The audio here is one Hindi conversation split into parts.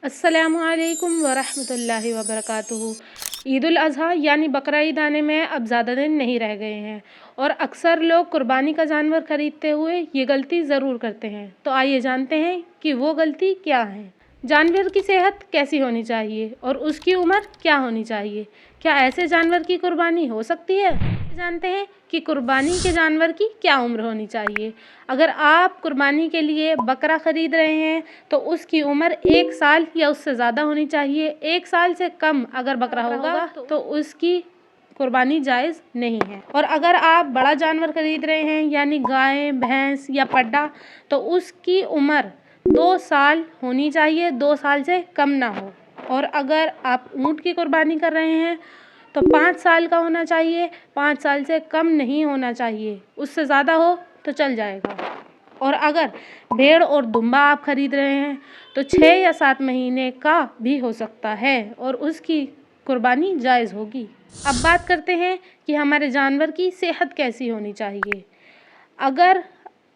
अस्सलामुअलैकुम वरहमतुल्लाहि वबरकातुहू। ईद उल अज़हा यानी बकरा ईद आने में अब ज़्यादा दिन नहीं रह गए हैं और अक्सर लोग कुर्बानी का जानवर ख़रीदते हुए ये गलती ज़रूर करते हैं। तो आइए जानते हैं कि वो गलती क्या है। जानवर की सेहत कैसी होनी चाहिए और उसकी उम्र क्या होनी चाहिए? क्या ऐसे जानवर की कुर्बानी हो सकती है? जानते हैं कि कुर्बानी के जानवर की क्या उम्र होनी चाहिए। अगर आप कुर्बानी के लिए बकरा ख़रीद रहे हैं तो उसकी उम्र 1 साल या उससे ज़्यादा होनी चाहिए। 1 साल से कम अगर बकरा होगा तो उसकी कुर्बानी जायज़ नहीं है। और अगर आप बड़ा जानवर ख़रीद रहे हैं यानी गाय, भैंस या पड्डा, तो उसकी उम्र 2 साल होनी चाहिए, 2 साल से कम ना हो। और अगर आप ऊँट की कुर्बानी कर रहे हैं तो 5 साल का होना चाहिए, 5 साल से कम नहीं होना चाहिए। उससे ज़्यादा हो तो चल जाएगा। और अगर भेड़ और दुम्बा आप ख़रीद रहे हैं तो 6 या 7 महीने का भी हो सकता है और उसकी कुर्बानी जायज़ होगी। अब बात करते हैं कि हमारे जानवर की सेहत कैसी होनी चाहिए। अगर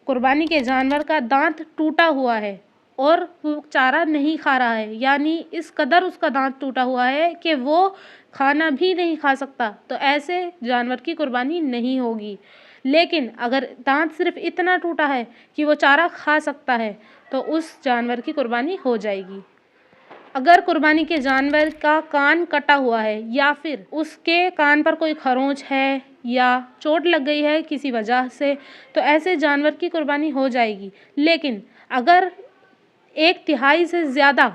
कुर्बानी के जानवर का दांत टूटा हुआ है और वो चारा नहीं खा रहा है, यानी इस कदर उसका दांत टूटा हुआ है कि वो खाना भी नहीं खा सकता, तो ऐसे जानवर की कुर्बानी नहीं होगी। लेकिन अगर दांत सिर्फ इतना टूटा है कि वो चारा खा सकता है तो उस जानवर की कुर्बानी हो जाएगी। अगर कुर्बानी के जानवर का कान कटा हुआ है या फिर उसके कान पर कोई खरोंच है या चोट लग गई है किसी वजह से, तो ऐसे जानवर की कुर्बानी हो जाएगी। लेकिन अगर 1/3 से ज़्यादा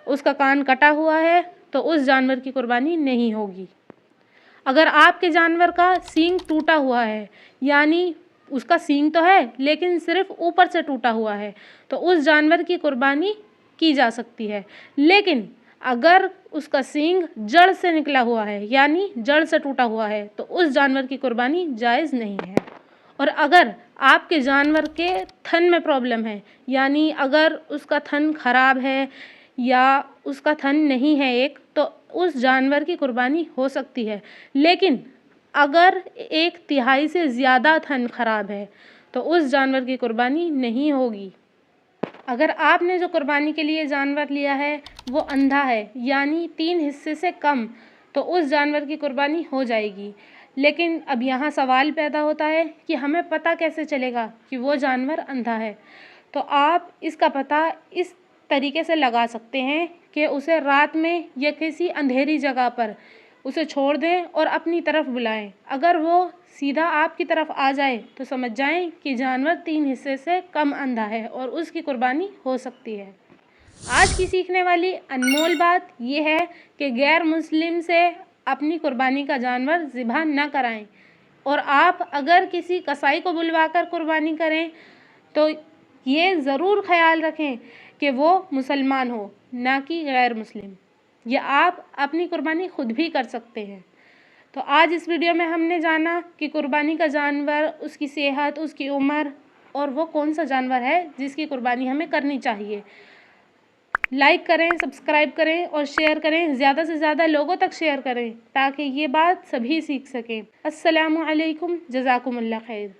उसका कान कटा हुआ है तो उस जानवर की कुर्बानी नहीं होगी। अगर आपके जानवर का सींग टूटा हुआ है, यानी उसका सींग तो है लेकिन सिर्फ ऊपर से टूटा हुआ है, तो उस जानवर की कुर्बानी की जा सकती है। लेकिन अगर उसका सींग जड़ से निकला हुआ है यानी जड़ से टूटा हुआ है तो उस जानवर की कुर्बानी जायज़ नहीं है। और अगर आपके जानवर के थन में प्रॉब्लम है, यानी अगर उसका थन खराब है या उसका थन नहीं है तो उस जानवर की कुर्बानी हो सकती है। लेकिन अगर 1/3 से ज़्यादा थन खराब है तो उस जानवर की कुर्बानी नहीं होगी। अगर आपने जो कुर्बानी के लिए जानवर लिया है वो अंधा है यानी 3 हिस्से से कम, तो उस जानवर की कुर्बानी हो जाएगी। लेकिन अब यहाँ सवाल पैदा होता है कि हमें पता कैसे चलेगा कि वो जानवर अंधा है। तो आप इसका पता इस तरीके से लगा सकते हैं कि उसे रात में या किसी अंधेरी जगह पर उसे छोड़ दें और अपनी तरफ बुलाएं। अगर वो सीधा आपकी तरफ आ जाए तो समझ जाएं कि जानवर 3 हिस्से से कम अंधा है और उसकी कुर्बानी हो सकती है। आज की सीखने वाली अनमोल बात यह है कि गैर मुस्लिम से अपनी कुर्बानी का जानवर ज़िबा न कराएं। और आप अगर किसी कसाई को बुलवाकर कुर्बानी करें तो ये ज़रूर ख्याल रखें कि वो मुसलमान हो, ना कि गैर मुस्लिम। या आप अपनी कुर्बानी खुद भी कर सकते हैं। तो आज इस वीडियो में हमने जाना कि कुर्बानी का जानवर, उसकी सेहत, उसकी उम्र और वो कौन सा जानवर है जिसकी कुर्बानी हमें करनी चाहिए। लाइक करें, सब्सक्राइब करें और शेयर करें, ज़्यादा से ज़्यादा लोगों तक शेयर करें ताकि ये बात सभी सीख सकें। अस्सलामु अलैकुम, जज़ाकुमुल्लाह खैर।